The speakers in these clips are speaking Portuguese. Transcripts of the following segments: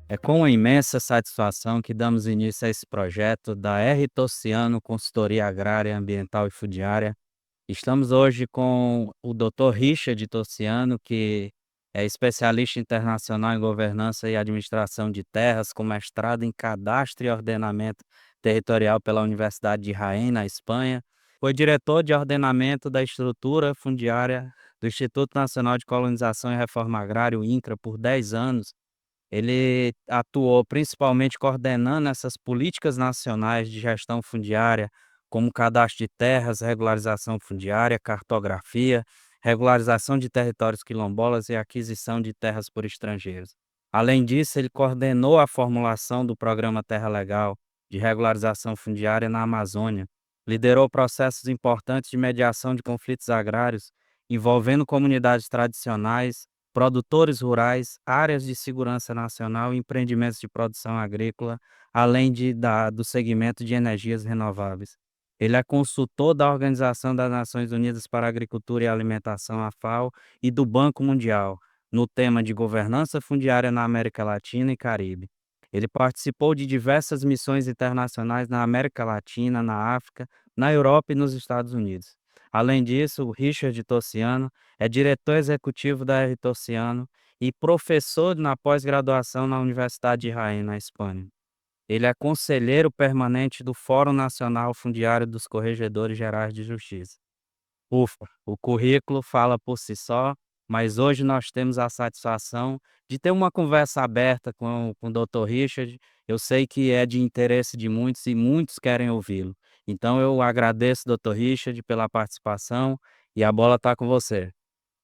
É com uma imensa satisfação que damos início a esse projeto da R. Tociano Consultoria Agrária, Ambiental e Fundiária. Estamos hoje com o Dr. Richard Tociano, que é especialista internacional em governança e administração de terras, com mestrado em cadastro e ordenamento territorial pela Universidade de Jaén, na Espanha. Foi diretor de ordenamento da estrutura fundiária do Instituto Nacional de Colonização e Reforma Agrária, o INCRA, por 10 anos. Ele atuou principalmente coordenando essas políticas nacionais de gestão fundiária, como cadastro de terras, regularização fundiária, cartografia, regularização de territórios quilombolas e aquisição de terras por estrangeiros. Além disso, ele coordenou a formulação do Programa Terra Legal de regularização fundiária na Amazônia, liderou processos importantes de mediação de conflitos agrários envolvendo comunidades tradicionais, produtores rurais, áreas de segurança nacional e empreendimentos de produção agrícola, além do segmento de energias renováveis. Ele é consultor da Organização das Nações Unidas para a Agricultura e Alimentação, a FAO, e do Banco Mundial, no tema de governança fundiária na América Latina e Caribe. Ele participou de diversas missões internacionais na América Latina, na África, na Europa e nos Estados Unidos. Além disso, o Richard Tociano é diretor executivo da R. Tociano e professor na pós-graduação na Universidade de Jaén, na Espanha. Ele é conselheiro permanente do Fórum Nacional Fundiário dos Corregedores Gerais de Justiça. Ufa, o currículo fala por si só, mas hoje nós temos a satisfação de ter uma conversa aberta com o Dr. Richard. Eu sei que é de interesse de muitos e muitos querem ouvi-lo. Então eu agradeço, Dr. Richard, pela participação e a bola está com você.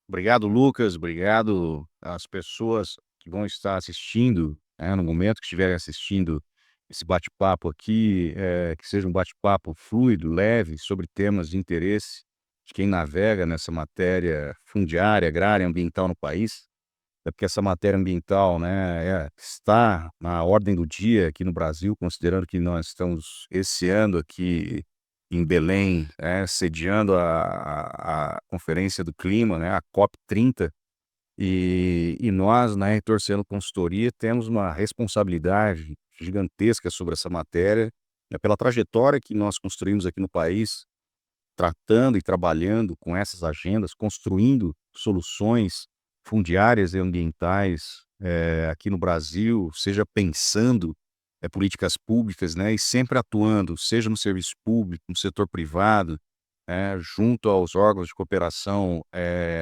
Obrigado, Lucas. Obrigado às pessoas que vão estar assistindo, no momento que estiverem assistindo esse bate-papo aqui, que seja um bate-papo fluido, leve, sobre temas de interesse de quem navega nessa matéria fundiária, agrária, ambiental no país. É porque essa matéria ambiental, está na ordem do dia aqui no Brasil, considerando que nós estamos esse ano aqui em Belém, sediando a Conferência do Clima, a COP30, e nós, na Retorcendo Consultoria, temos uma responsabilidade gigantesca sobre essa matéria, pela trajetória que nós construímos aqui no país, tratando e trabalhando com essas agendas, construindo soluções fundiárias e ambientais, aqui no Brasil, seja pensando, políticas públicas, e sempre atuando, seja no serviço público, no setor privado, junto aos órgãos de cooperação,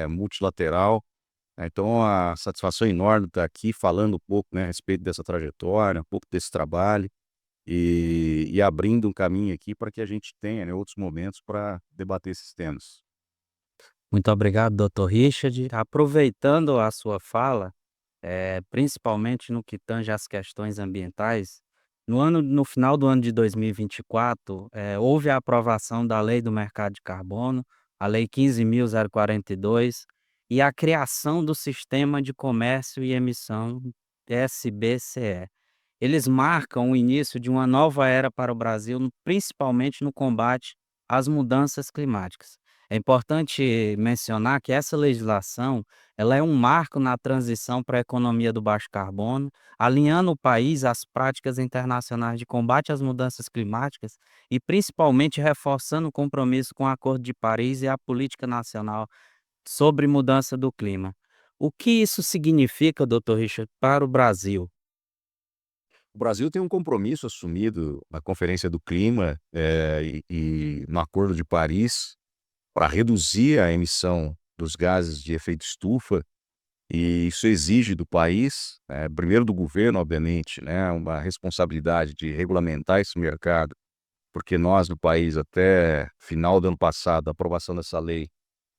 multilateral. Então a satisfação é enorme estar aqui falando um pouco, a respeito dessa trajetória, um pouco desse trabalho. E abrindo um caminho aqui para que a gente tenha, outros momentos para debater esses temas. Muito obrigado, Dr. Richard. Aproveitando a sua fala, principalmente no que tange às questões ambientais, no final do ano de 2024, houve a aprovação da Lei do Mercado de Carbono, a Lei 15.042, e a criação do Sistema de Comércio e Emissão, SBCE. Eles marcam o início de uma nova era para o Brasil, principalmente no combate às mudanças climáticas. É importante mencionar que essa legislação, ela é um marco na transição para a economia do baixo carbono, alinhando o país às práticas internacionais de combate às mudanças climáticas e principalmente reforçando o compromisso com o Acordo de Paris e a política nacional sobre mudança do clima. O que isso significa, Dr. Richard, para o Brasil? O Brasil tem um compromisso assumido na Conferência do Clima, e no Acordo de Paris para reduzir a emissão dos gases de efeito estufa, e isso exige do país, primeiro do governo, obviamente, uma responsabilidade de regulamentar esse mercado, porque nós no país, até final do ano passado, a aprovação dessa lei,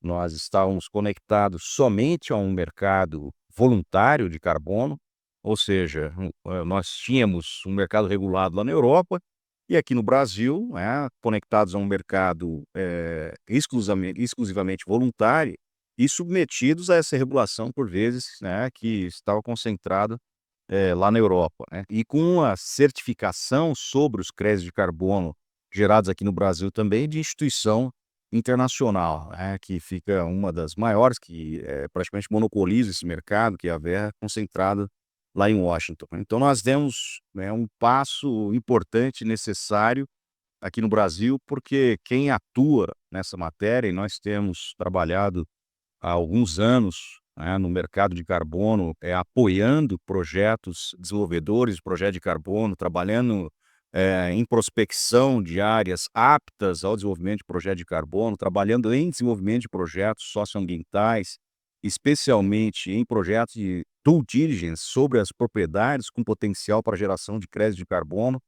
nós estávamos conectados somente a um mercado voluntário de carbono, ou seja, nós tínhamos um mercado regulado lá na Europa e aqui no Brasil, conectados a um mercado exclusivamente voluntário e submetidos a essa regulação, por vezes, que estava concentrado lá na Europa, E com a certificação sobre os créditos de carbono gerados aqui no Brasil também de instituição internacional, que fica uma das maiores, que praticamente monopoliza esse mercado, que é a Verra, concentrado lá em Washington. Então nós demos, né, um passo importante, necessário aqui no Brasil, porque quem atua nessa matéria, e nós temos trabalhado há alguns anos, né, no mercado de carbono, apoiando projetos desenvolvedores de projeto de carbono, trabalhando, em prospecção de áreas aptas ao desenvolvimento de projeto de carbono, trabalhando em desenvolvimento de projetos socioambientais, especialmente em projetos de due diligence sobre as propriedades com potencial para geração de crédito de carbono.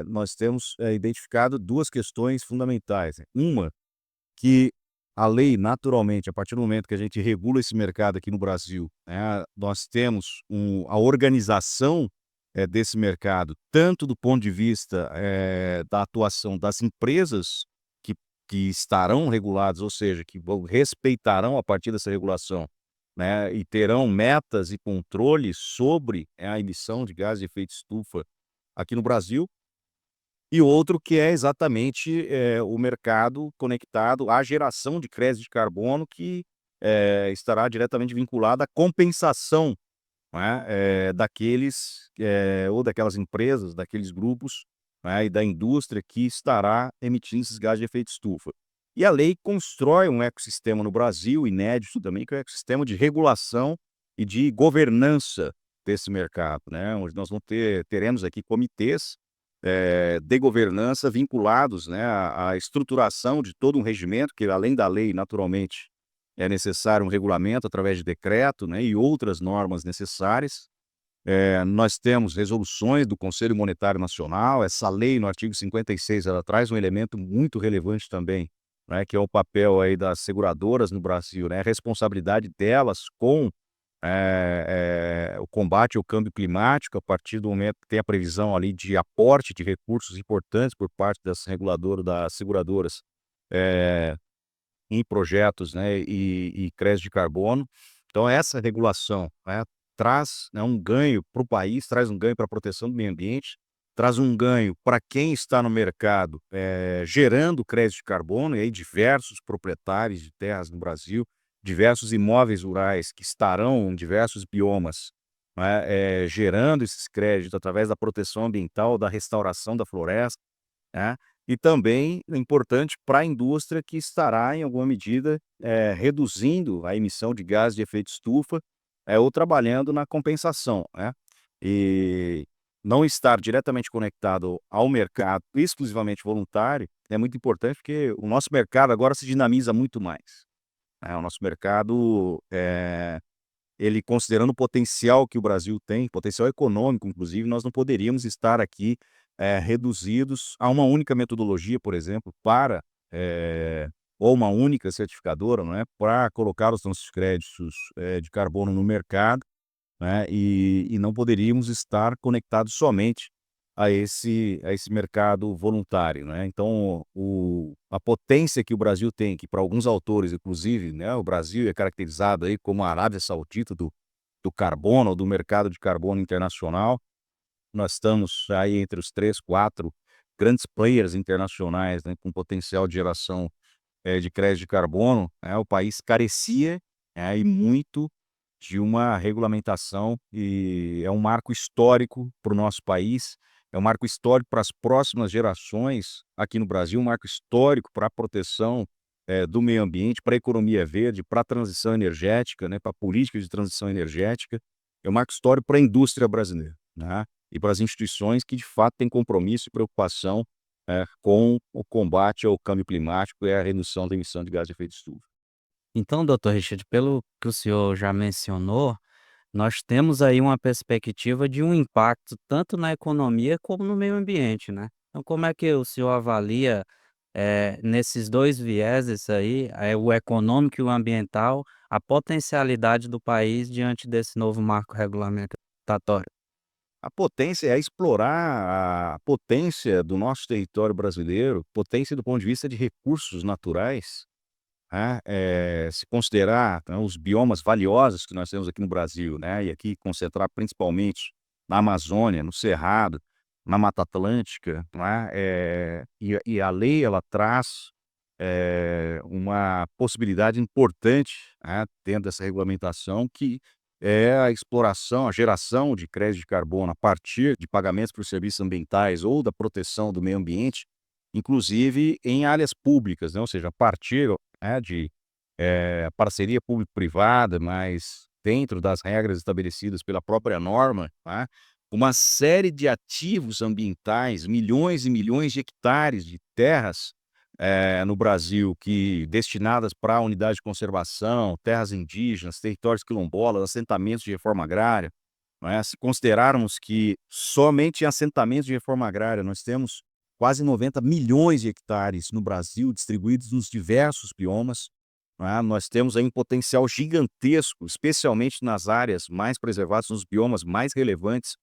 Nós temos, identificado 2 questões fundamentais, né. Uma, que a lei naturalmente, a partir do momento que a gente regula esse mercado aqui no Brasil, né, nós temos a organização, desse mercado, tanto do ponto de vista, da atuação das empresas que estarão reguladas, ou seja, que respeitarão a partir dessa regulação, né, e terão metas e controles sobre a emissão de gases de efeito estufa aqui no Brasil, e outro que é exatamente, o mercado conectado à geração de crédito de carbono que, estará diretamente vinculado à compensação, né, daqueles, ou daquelas empresas, daqueles grupos, né, e da indústria que estará emitindo esses gases de efeito estufa. E a lei constrói um ecossistema no Brasil, inédito também, que é o ecossistema de regulação e de governança desse mercado, né, onde nós teremos aqui comitês, de governança vinculados, né, à estruturação de todo um regimento, que além da lei, naturalmente, é necessário um regulamento através de decreto, né, e outras normas necessárias. Nós temos resoluções do Conselho Monetário Nacional, essa lei no artigo 56, ela traz um elemento muito relevante também, né, que é o papel aí das seguradoras no Brasil, né, a responsabilidade delas com o combate ao câmbio climático, a partir do momento que tem a previsão ali de aporte de recursos importantes por parte das das seguradoras, eh, em projetos, né, e crédito de carbono. Então essa regulação, né, traz, né, um ganho para o país, traz um ganho para a proteção do meio ambiente, traz um ganho para quem está no mercado, gerando crédito de carbono, e aí diversos proprietários de terras no Brasil, diversos imóveis rurais que estarão em diversos biomas, né, gerando esses créditos através da proteção ambiental, da restauração da floresta, né, e também é importante para a indústria que estará, em alguma medida, reduzindo a emissão de gases de efeito estufa, ou trabalhando na compensação, né. E não estar diretamente conectado ao mercado exclusivamente voluntário é muito importante, porque o nosso mercado agora se dinamiza muito mais, né. O nosso mercado, ele considerando o potencial que o Brasil tem, potencial econômico inclusive, nós não poderíamos estar aqui, reduzidos a uma única metodologia, por exemplo, para, ou uma única certificadora, não é, para colocar os nossos créditos, de carbono no mercado, né, e não poderíamos estar conectados somente a esse mercado voluntário, né. Então a potência que o Brasil tem, que para alguns autores inclusive, né, o Brasil é caracterizado aí como a Arábia Saudita do carbono, do mercado de carbono internacional. Nós estamos aí entre os 3, 4 grandes players internacionais, né, com potencial de geração, de crédito de carbono, né. O país carecia, e muito, de uma regulamentação, e é um marco histórico para o nosso país, é um marco histórico para as próximas gerações aqui no Brasil, um marco histórico para a proteção, do meio ambiente, para a economia verde, para a transição energética, né, para a política de transição energética. É um marco histórico para a indústria brasileira, né, e para as instituições que de fato têm compromisso e preocupação, com o combate ao câmbio climático e a redução da emissão de gás de efeito estufa. Então, doutor Richard, pelo que o senhor já mencionou, nós temos aí uma perspectiva de um impacto tanto na economia como no meio ambiente, né. Então como é que o senhor avalia, nesses 2 vieses aí, o econômico e o ambiental, a potencialidade do país diante desse novo marco regulamentatório? A potência é explorar a potência do nosso território brasileiro, potência do ponto de vista de recursos naturais, né, se considerar, né, os biomas valiosos que nós temos aqui no Brasil, né, e aqui concentrar principalmente na Amazônia, no Cerrado, na Mata Atlântica, né, e a lei ela traz, uma possibilidade importante, né, dentro dessa regulamentação que é a exploração, a geração de crédito de carbono a partir de pagamentos por serviços ambientais ou da proteção do meio ambiente, inclusive em áreas públicas, né, ou seja, a partir, né, de, parceria público-privada, mas dentro das regras estabelecidas pela própria norma, tá, uma série de ativos ambientais, milhões e milhões de hectares de terras, no Brasil que destinadas para unidade de conservação, terras indígenas, territórios quilombolas, assentamentos de reforma agrária, não é, se considerarmos que somente em assentamentos de reforma agrária nós temos quase 90 milhões de hectares no Brasil, distribuídos nos diversos biomas, não é, nós temos aí um potencial gigantesco, especialmente nas áreas mais preservadas, nos biomas mais relevantes,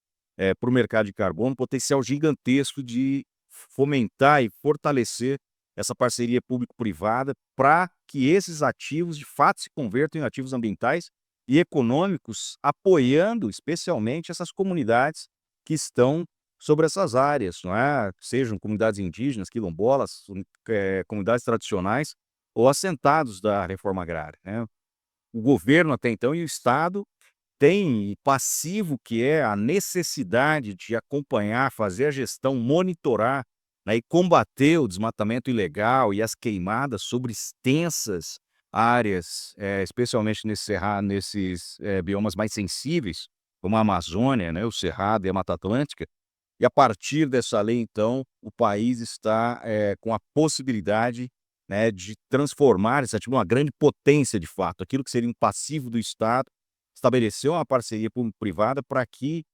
para o mercado de carbono, um potencial gigantesco de fomentar e fortalecer essa parceria público-privada para que esses ativos, de fato, se convertam em ativos ambientais e econômicos, apoiando especialmente essas comunidades que estão sobre essas áreas, não é? Sejam comunidades indígenas, quilombolas, comunidades tradicionais ou assentados da reforma agrária, né? O governo até então e o Estado têm passivo que é a necessidade de acompanhar, fazer a gestão, monitorar, né, e combater o desmatamento ilegal e as queimadas sobre extensas áreas, especialmente nesses biomas mais sensíveis, como a Amazônia, né, o Cerrado e a Mata Atlântica. E a partir dessa lei, então, o país está, com a possibilidade, né, de transformar esse ativo numa grande potência de fato, aquilo que seria um passivo do Estado, estabeleceu uma parceria público-privada para que,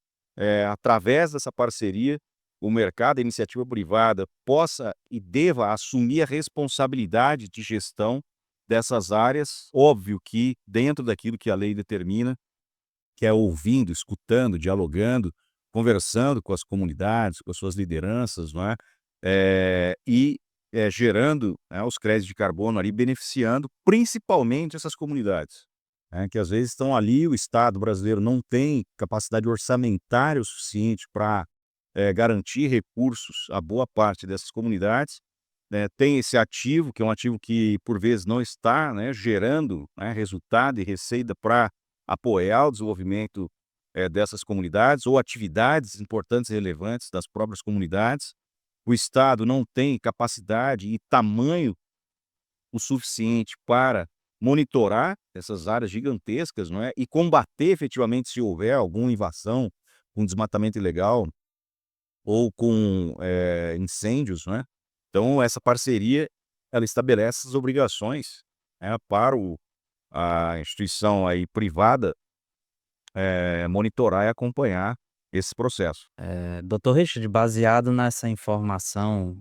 através dessa parceria, o mercado, a iniciativa privada possa e deva assumir a responsabilidade de gestão dessas áreas, óbvio que dentro daquilo que a lei determina, que é ouvindo, escutando, dialogando, conversando com as comunidades, com as suas lideranças, não é? Gerando, né, os créditos de carbono ali, beneficiando principalmente essas comunidades, né, que às vezes estão ali, o Estado brasileiro não tem capacidade orçamentária o suficiente para garantir recursos a boa parte dessas comunidades, né, tem esse ativo, que é um ativo que por vezes não está, né, gerando, né, resultado e receita para apoiar o desenvolvimento, dessas comunidades ou atividades importantes e relevantes das próprias comunidades. O Estado não tem capacidade e tamanho o suficiente para monitorar essas áreas gigantescas, não é, e combater efetivamente se houver alguma invasão, com desmatamento ilegal ou com, incêndios, não é. Então essa parceria, ela estabelece essas obrigações, né, para a instituição aí privada, monitorar e acompanhar esse processo. Dr. Richard, baseado nessa informação,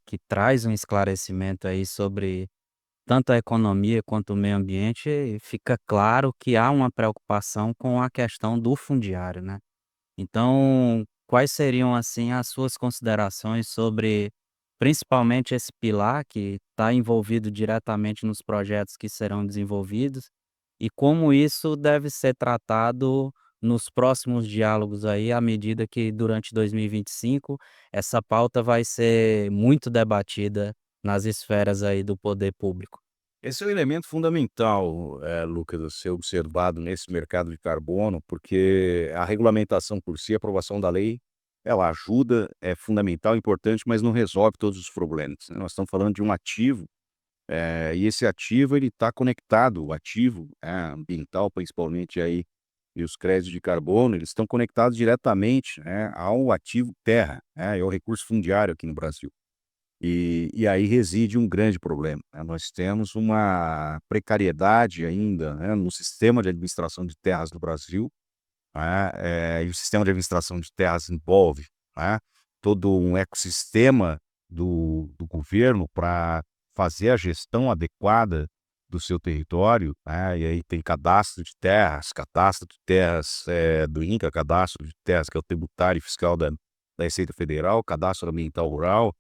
que traz um esclarecimento aí sobre tanto a economia quanto o meio ambiente, fica claro que há uma preocupação com a questão do fundiário, né. Então, quais seriam, assim, as suas considerações sobre, principalmente, esse pilar que está envolvido diretamente nos projetos que serão desenvolvidos, e como isso deve ser tratado nos próximos diálogos aí, à medida que durante 2025 essa pauta vai ser muito debatida nas esferas aí do poder público? Esse é um elemento fundamental, Lucas, a ser observado nesse mercado de carbono, porque a regulamentação por si, a aprovação da lei, ela ajuda, é fundamental, importante, mas não resolve todos os problemas, né. Nós estamos falando de um ativo, e esse ativo ele está conectado, o ativo, ambiental principalmente aí, e os créditos de carbono, eles estão conectados diretamente, né, ao ativo terra, né, e ao recurso fundiário aqui no Brasil. E aí reside um grande problema, né, nós temos uma precariedade ainda, né, no sistema de administração de terras no Brasil, né, e o sistema de administração de terras envolve, né, todo um ecossistema do governo para fazer a gestão adequada do seu território, né, e aí tem cadastro de terras, do INCRA, cadastro de terras que é o tributário e fiscal da Receita Federal, cadastro ambiental rural,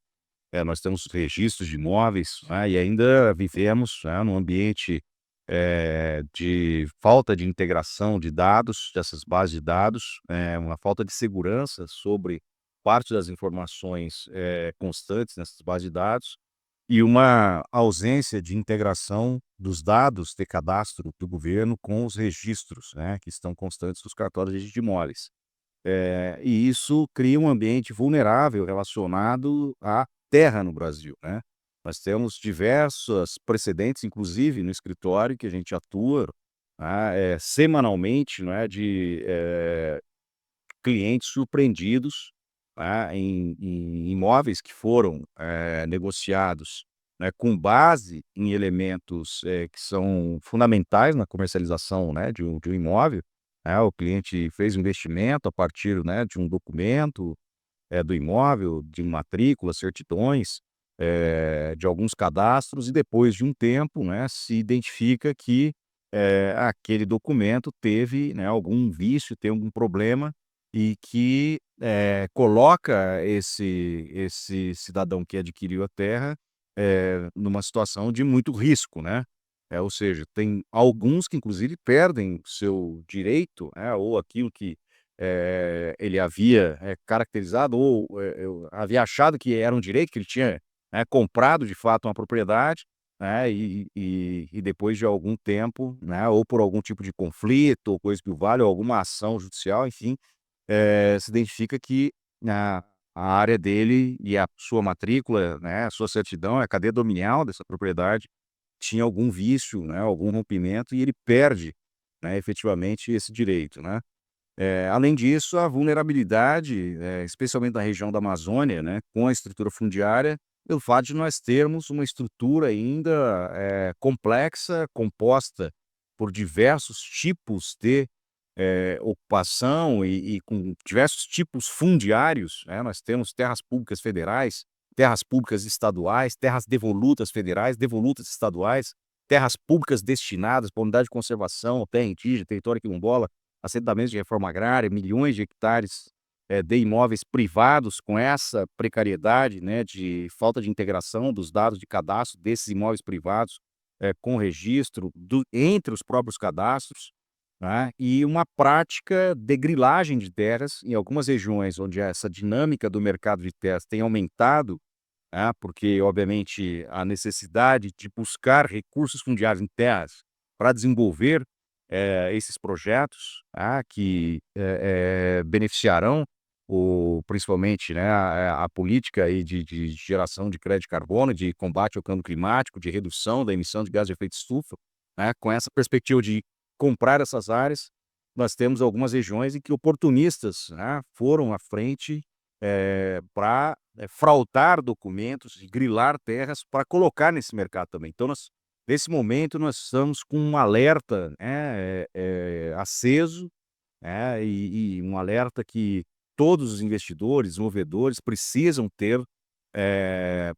nós temos registros de imóveis, né, e ainda vivemos, né, num ambiente, de falta de integração de dados, dessas bases de dados, uma falta de segurança sobre parte das informações, constantes nessas bases de dados, e uma ausência de integração dos dados de cadastro do governo com os registros, né, que estão constantes dos cartórios de imóveis. E isso cria um ambiente vulnerável relacionado à terra no Brasil, né. Nós temos diversos precedentes, inclusive no escritório que a gente atua, né, semanalmente, não é, de clientes surpreendidos, né, em imóveis que foram, negociados, né, com base em elementos, que são fundamentais na comercialização, né, de um imóvel, né. O cliente fez um investimento a partir, né, de um documento, do imóvel, de matrícula, certidões, de alguns cadastros e depois de um tempo, né, se identifica que, aquele documento teve, né, algum vício, tem algum problema e que, coloca esse cidadão que adquiriu a terra, numa situação de muito risco, né. Ou seja, tem alguns que inclusive perdem seu direito, ou aquilo que ele havia, caracterizado ou, eu havia achado que era um direito, que ele tinha, né, comprado de fato uma propriedade, né, e depois de algum tempo, né, ou por algum tipo de conflito ou coisa que o valha, ou alguma ação judicial, enfim, se identifica que a área dele e a sua matrícula, né, a sua certidão, a cadeia dominial dessa propriedade tinha algum vício, né, algum rompimento e ele perde, né, efetivamente esse direito, né. Além disso, a vulnerabilidade, especialmente na região da Amazônia, né, com a estrutura fundiária, pelo fato de nós termos uma estrutura ainda, complexa, composta por diversos tipos de, ocupação e com diversos tipos fundiários, né. Nós temos terras públicas federais, terras públicas estaduais, terras devolutas federais, devolutas estaduais, terras públicas destinadas para unidade de conservação, terra indígena, território quilombola, assentamentos de reforma agrária, milhões de hectares, de imóveis privados com essa precariedade, né, de falta de integração dos dados de cadastro desses imóveis privados, com o registro entre os próprios cadastros, né, e uma prática de grilagem de terras em algumas regiões onde essa dinâmica do mercado de terras tem aumentado, né, porque obviamente a necessidade de buscar recursos fundiários em terras para desenvolver, esses projetos, que, beneficiarão principalmente, né, a política aí de geração de crédito de carbono, de combate ao câmbio climático, de redução da emissão de gás de efeito estufa, né, com essa perspectiva de comprar essas áreas, nós temos algumas regiões em que oportunistas, né, foram à frente, pra, fraudar documentos e grilar terras para colocar nesse mercado também. Então nesse momento nós estamos com um alerta, né, aceso, né, e um alerta que todos os investidores, movedores precisam ter,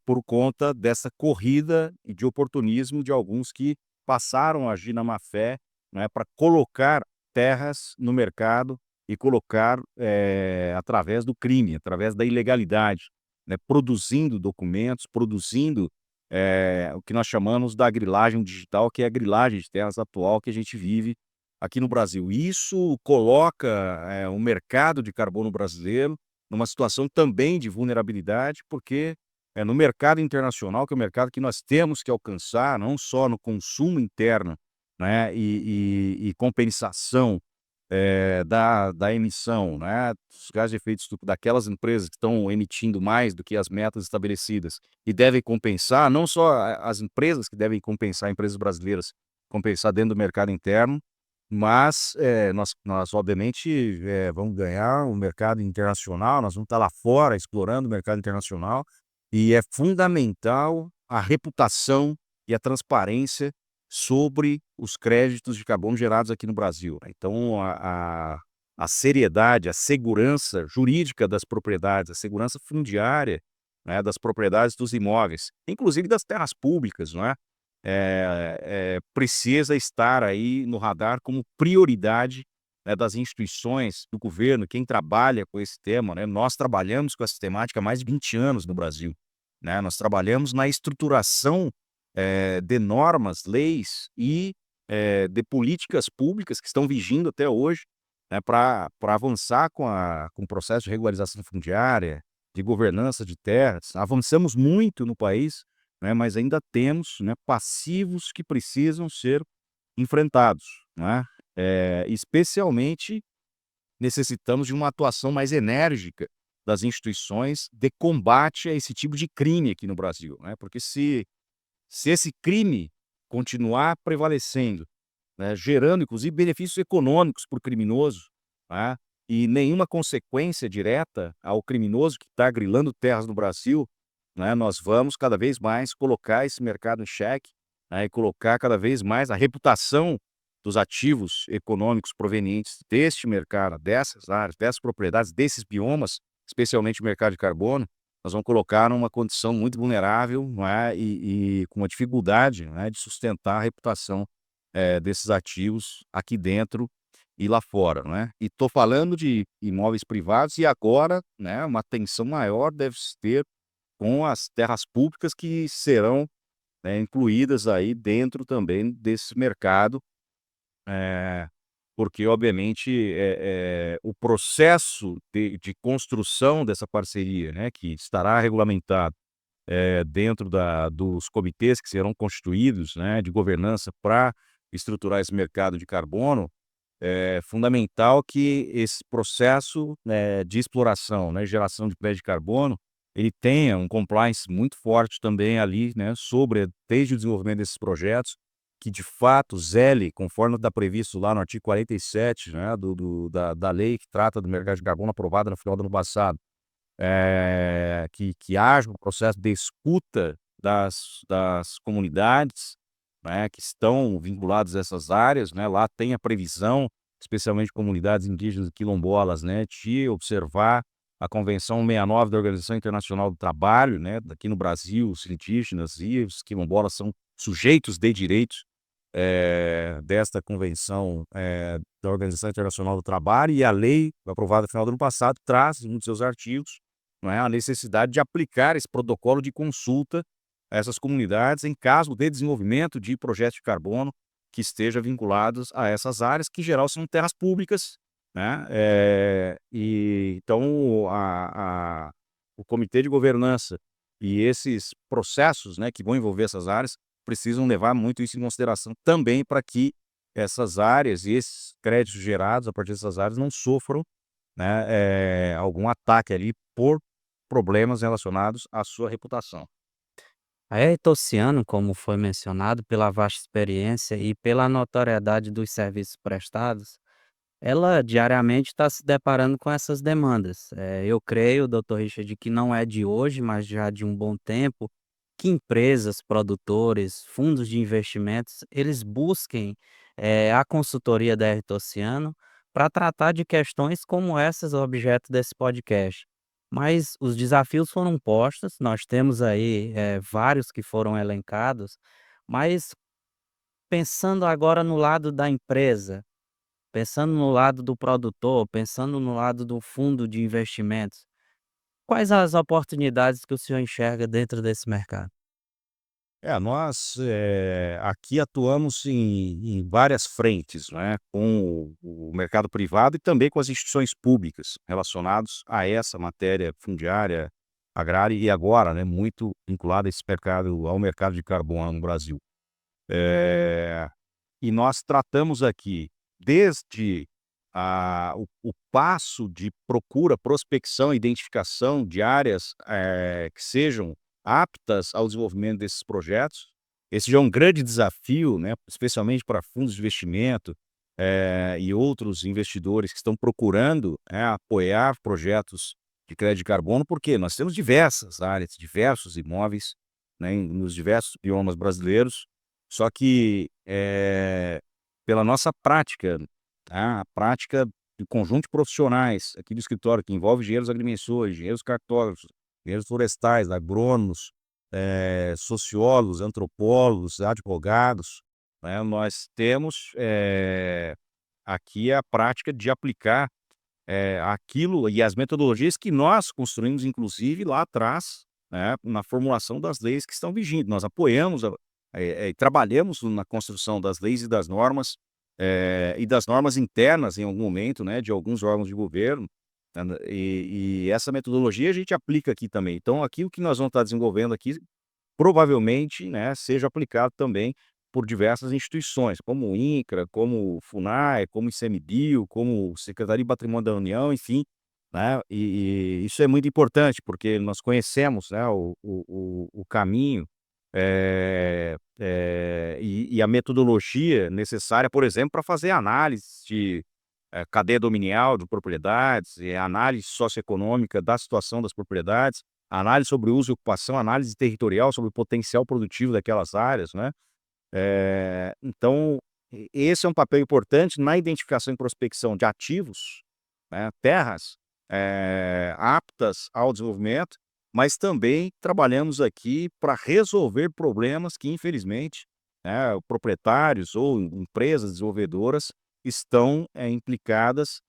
por conta dessa corrida e de oportunismo de alguns que passaram a agir na má-fé, né, pra colocar terras no mercado e colocar, através do crime, através da ilegalidade, né, produzindo documentos, produzindo, o que nós chamamos da grilagem digital, que é a grilagem de terras atual que a gente vive aqui no Brasil. Isso coloca, o mercado de carbono brasileiro numa situação também de vulnerabilidade, porque, no mercado internacional, que é o mercado que nós temos que alcançar, não só no consumo interno, né, e compensação, da emissão, né, dos gases de efeito estufa daquelas empresas que estão emitindo mais do que as metas estabelecidas e devem compensar, não só as empresas que devem compensar, empresas brasileiras, compensar dentro do mercado interno, mas, nós obviamente, vamos ganhar o mercado internacional, nós vamos estar lá fora explorando o mercado internacional, e é fundamental a reputação e a transparência sobre os créditos de carbono gerados aqui no Brasil, né. Então a seriedade, a segurança jurídica das propriedades, a segurança fundiária, né, das propriedades dos imóveis, inclusive das terras públicas, não é, precisa estar aí no radar como prioridade, né, das instituições, do governo, quem trabalha com esse tema, né. Nós trabalhamos com essa temática há mais de 20 anos no Brasil, né. Nós trabalhamos na estruturação, de normas, leis e, de políticas públicas que estão vigindo até hoje, né, pra avançar com o processo de regularização fundiária, de governança de terras. Avançamos muito no país, né, mas ainda temos, né, passivos que precisam ser enfrentados, né. Especialmente necessitamos de uma atuação mais enérgica das instituições de combate a esse tipo de crime aqui no Brasil, né, porque se esse crime continuar prevalecendo, né, gerando inclusive benefícios econômicos para o criminoso, né, e nenhuma consequência direta ao criminoso que está grilando terras no Brasil, né, nós vamos cada vez mais colocar esse mercado em xeque, né, e colocar cada vez mais a reputação dos ativos econômicos provenientes deste mercado, dessas áreas, dessas propriedades, desses biomas, especialmente o mercado de carbono, nós vamos colocar numa condição muito vulnerável, não é, e com uma dificuldade, né, de sustentar a reputação desses ativos aqui dentro e lá fora, não é. E estou falando de imóveis privados e agora, né, uma atenção maior deve se ter com as terras públicas que serão, né, incluídas aí dentro também desse mercado, eh, porque obviamente, o processo de construção dessa parceria, né, que estará regulamentado, dentro dos comitês que serão constituídos, né, de governança para estruturar esse mercado de carbono, é fundamental que esse processo, de exploração, né, geração de crédito de carbono, ele tenha um compliance muito forte também ali, né, sobre desde o desenvolvimento desses projetos, que de fato zele, conforme está previsto lá no artigo 47, né, da lei que trata do mercado de carbono aprovada no final do ano passado, que haja um processo de escuta das comunidades, né, que estão vinculadas a essas áreas, né, lá tem a previsão, especialmente comunidades indígenas e quilombolas, né, de observar a Convenção 69 da Organização Internacional do Trabalho, né, aqui no Brasil, os indígenas e os quilombolas são sujeitos de direitos, desta convenção, da Organização Internacional do Trabalho, e a lei aprovada no final do ano passado traz, em um dos seus artigos, não é, a necessidade de aplicar esse protocolo de consulta a essas comunidades em caso de desenvolvimento de projetos de carbono que esteja vinculados a essas áreas, que em geral são terras públicas, né, e então o comitê de governança e esses processos, né, que vão envolver essas áreas, precisam levar muito isso em consideração também para que essas áreas e esses créditos gerados a partir dessas áreas não sofram, né, algum ataque ali por problemas relacionados à sua reputação. A Eritociano, como foi mencionado, pela vasta experiência e pela notoriedade dos serviços prestados, ela diariamente está se deparando com essas demandas. Eu creio, doutor Richard, que não é de hoje, mas já de um bom tempo, que empresas, produtores, fundos de investimentos, eles busquem a consultoria da Eritociano para tratar de questões como essas objeto desse podcast. Mas os desafios foram postos, nós temos aí vários que foram elencados, mas pensando agora no lado da empresa, pensando no lado do produtor, pensando no lado do fundo de investimentos, quais as oportunidades que o senhor enxerga dentro desse mercado? Nós, aqui atuamos em várias frentes, né, com o mercado privado e também com as instituições públicas relacionados a essa matéria fundiária, agrária e agora, né, muito vinculada a esse mercado ao mercado de carbono no Brasil. Eh, e nós tratamos aqui desde o passo de procura, prospecção e identificação de áreas, que sejam aptas ao desenvolvimento desses projetos. Esse já é um grande desafio, né, especialmente para fundos de investimento, e outros investidores que estão procurando, né, apoiar projetos de crédito de carbono, porque nós temos diversas áreas, diversos imóveis, né, nos diversos biomas brasileiros, só que, pela nossa prática, tá, a prática do conjunto de profissionais aqui do escritório, que envolve engenheiros agrimensores, engenheiros cartógrafos, engenheiros florestais, agrônomos, sociólogos, antropólogos, advogados, né, nós temos, aqui a prática de aplicar, aquilo e as metodologias que nós construímos, inclusive, lá atrás, né, na formulação das leis que estão vigindo. Nós apoiamos e trabalhamos na construção das leis e das normas, e das normas internas em algum momento, né, de alguns órgãos de governo, e essa metodologia a gente aplica aqui também. Então aqui o que nós vamos estar desenvolvendo aqui provavelmente, né, seja aplicado também por diversas instituições, como o INCRA, como o FUNAI, como o ICMBio, como Secretaria de Patrimônio da União, enfim, né, e isso é muito importante, porque nós conhecemos, né, o caminho, e a metodologia necessária, por exemplo, para fazer análise de, cadeia dominial de propriedades, análise socioeconômica da situação das propriedades, análise sobre uso e ocupação, análise territorial sobre o potencial produtivo daquelas áreas, né. Então, esse é um papel importante na identificação e prospecção de ativos, né, terras, aptas ao desenvolvimento, mas também trabalhamos aqui para resolver problemas que infelizmente, né, proprietários ou empresas desenvolvedoras estão, implicadas,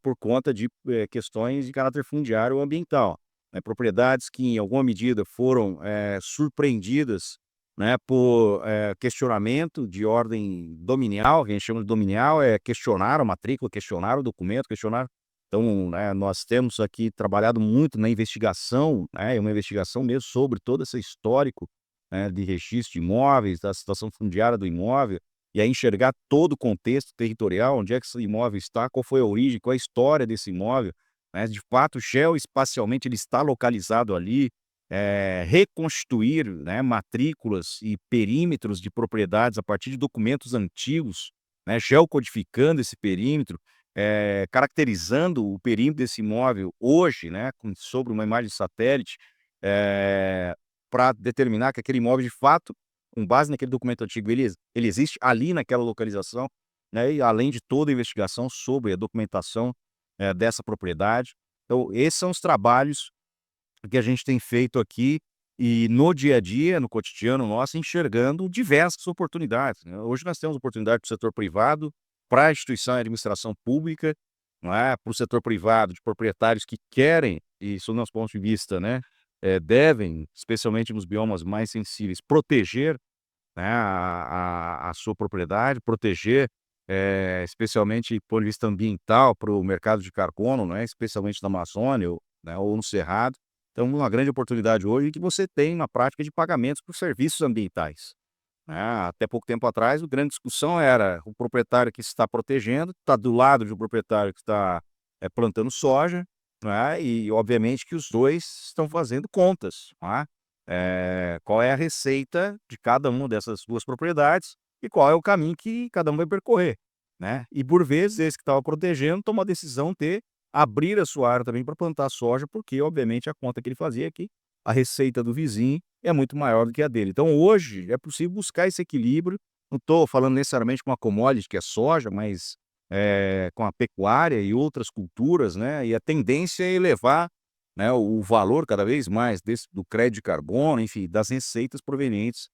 por conta de, questões de caráter fundiário ou ambiental, né, propriedades que em alguma medida foram, surpreendidas, né, por, questionamento de ordem dominial, que a gente chama de dominial, questionar a matrícula, questionar o documento, questionar então, né, nós temos aqui trabalhado muito na investigação, né, uma investigação mesmo sobre todo esse histórico, né, de registro de imóveis, da situação fundiária do imóvel, e aí enxergar todo o contexto territorial, onde é que esse imóvel está, qual foi a origem, qual é a história desse imóvel, né, de fato, geoespacialmente ele está localizado ali, reconstituir, né, matrículas e perímetros de propriedades a partir de documentos antigos, né, geocodificando esse perímetro, caracterizando o perímetro desse imóvel hoje, né, sobre uma imagem de satélite, para determinar que aquele imóvel de fato, com base naquele documento antigo, ele existe ali naquela localização, né, e além de toda a investigação sobre a documentação, dessa propriedade. Então esses são os trabalhos que a gente tem feito aqui, e no dia a dia, no cotidiano nosso, enxergando diversas oportunidades, né. Hoje nós temos oportunidade para o setor privado, para a instituição e administração pública, não é, para o setor privado, de proprietários que querem, e sob nosso ponto de vista, né, devem, especialmente nos biomas mais sensíveis, proteger, né, a sua propriedade, proteger, especialmente do ponto de vista ambiental para o mercado de carbono, né, especialmente na Amazônia ou, né, ou no Cerrado. Então uma grande oportunidade hoje que você tem uma prática de pagamentos por serviços ambientais, né. Até pouco tempo atrás, a grande discussão era o proprietário que se está protegendo, está do lado de um proprietário que está, plantando soja, né, e obviamente que os 2 estão fazendo contas, não é. Qual é a receita de cada uma dessas 2 propriedades e qual é o caminho que cada um vai percorrer, né. E por vezes esse que estava protegendo toma a decisão de abrir a sua área também para plantar soja, porque obviamente a conta que ele fazia é que a receita do vizinho é muito maior do que a dele. Então hoje é possível buscar esse equilíbrio, não estou falando necessariamente com a commodity que é soja, mas, com a pecuária e outras culturas, né, e a tendência é elevar, né, o valor cada vez mais desse do crédito de carbono, enfim, das receitas provenientes,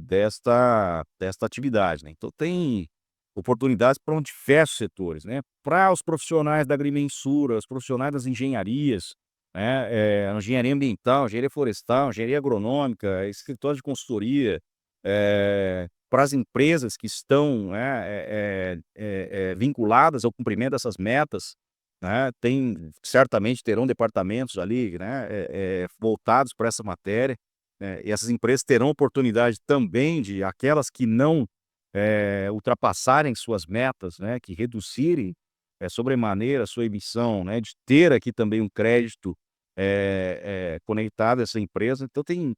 desta atividade, né. Então tem oportunidades para diversos setores, né, para os profissionais da agrimensura, os profissionais das engenharias, né, engenharia ambiental, engenharia florestal, engenharia agronômica, escritório de consultoria, para as empresas que estão, né, vinculadas ao cumprimento dessas metas, né, certamente terão departamentos ali, né, voltados para essa matéria, e essas empresas terão oportunidade também de aquelas que não, ultrapassarem suas metas, né, que reduzirem, sobremaneira a sua emissão, né, de ter aqui também um crédito, conectado a essa empresa. Então tem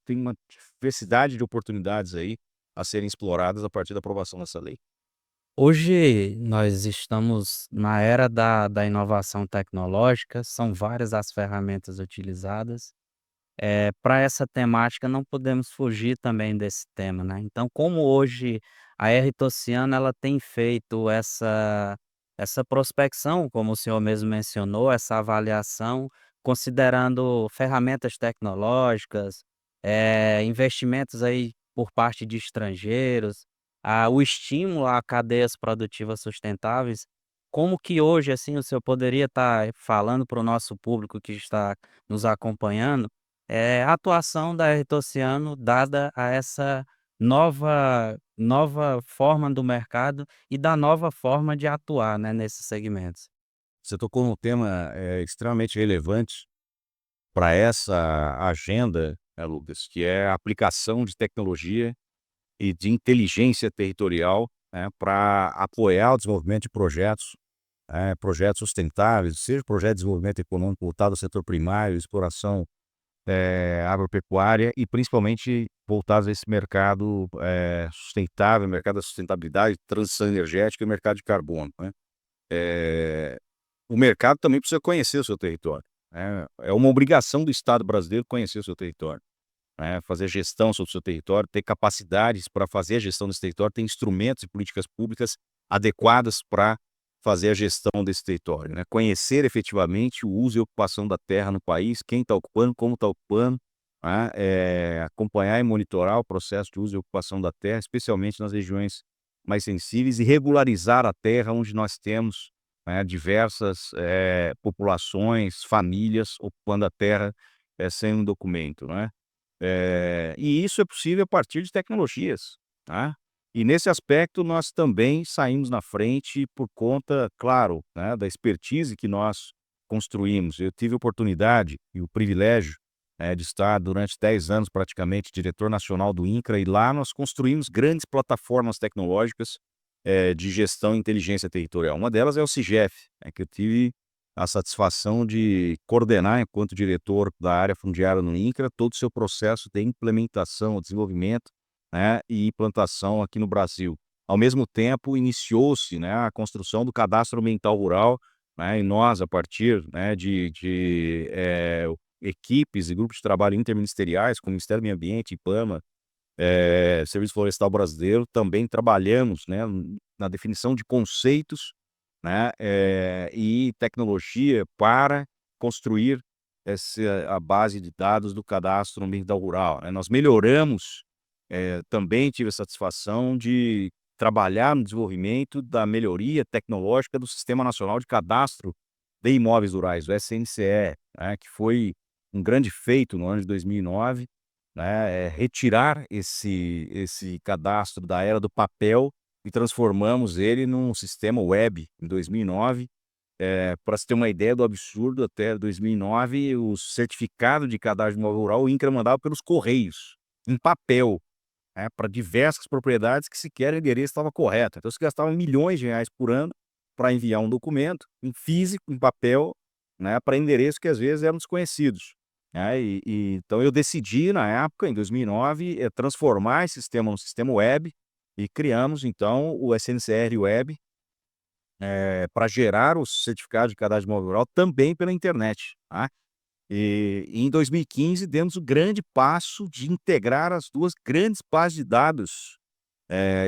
uma diversidade de oportunidades aí a serem exploradas a partir da aprovação dessa lei. Hoje nós estamos na era da inovação tecnológica, são várias as ferramentas utilizadas. Para essa temática não podemos fugir também desse tema, né. Então como hoje a R Tociano ela tem feito essa prospecção, como o senhor mesmo mencionou, essa avaliação, considerando ferramentas tecnológicas, investimentos aí por parte de estrangeiros, o estímulo a cadeias produtivas sustentáveis, como que hoje, assim, o senhor poderia estar falando para o nosso público que está nos acompanhando, a atuação da R-Tociano dada a essa nova forma do mercado e da nova forma de atuar, né, nesses segmentos. Você tocou num tema, extremamente relevante para essa agenda, Lucas, que é a aplicação de tecnologia e de inteligência territorial, né, pra apoiar o desenvolvimento de projetos, projetos sustentáveis, seja projeto de desenvolvimento econômico voltado ao setor primário, exploração, agropecuária e principalmente voltados a esse mercado, sustentável, mercado da sustentabilidade, transição energética e mercado de carbono, né. Eh, o mercado também precisa conhecer o seu território, né, é uma obrigação do Estado brasileiro conhecer o seu território, né, fazer gestão sobre o seu território, ter capacidades para fazer a gestão desse território, ter instrumentos e políticas públicas adequadas para fazer a gestão desse território, né. Conhecer efetivamente o uso e ocupação da terra no país, quem está ocupando, como está ocupando, né, acompanhar e monitorar o processo de uso e ocupação da terra, especialmente nas regiões mais sensíveis, e regularizar a terra onde nós temos, né, diversas, populações, famílias ocupando a terra, sem um documento, né. E isso é possível a partir de tecnologias, tá. E nesse aspecto nós também saímos na frente por conta, claro, né, da expertise que nós construímos. Eu tive a oportunidade e o privilégio, de estar durante 10 anos praticamente diretor nacional do INCRA, e lá nós construímos grandes plataformas tecnológicas, de gestão e inteligência territorial. Uma delas é o CIGEF, que eu tive a satisfação de coordenar, enquanto diretor da área fundiária no INCRA, todo o seu processo de implementação, desenvolvimento, né, e implantação aqui no Brasil. Ao mesmo tempo, iniciou-se, né, a construção do cadastro ambiental rural, né, e nós, a partir, né, de equipes e grupos de trabalho interministeriais, como o Ministério do Meio Ambiente, IPAMA, Serviço Florestal Brasileiro, também trabalhamos, né, na definição de conceitos, né, e tecnologia para construir a base de dados do cadastro ambiental rural, né. Nós melhoramos, também tive a satisfação de trabalhar no desenvolvimento da melhoria tecnológica do Sistema Nacional de Cadastro de Imóveis Rurais, o SNCE, né, que foi um grande feito no ano de 2009, né, retirar esse cadastro da era do papel e transformamos ele num sistema web em 2009. Pra você ter uma ideia do absurdo, até 2009 o certificado de cadastro de imóvel rural, o INCRA mandava pelos correios, em papel, né, para diversas propriedades que sequer o endereço estava correto. Então se gastava milhões de reais por ano para enviar um documento em físico, em papel, né, para endereços que às vezes eram desconhecidos, né. Então eu decidi na época, em 2009, transformar esse sistema num sistema web, e criamos então o SNCR Web, para gerar o certificado de cadastro de imóvel rural também pela internet, tá. E em 2015 demos o grande passo de integrar as 2 grandes bases de dados,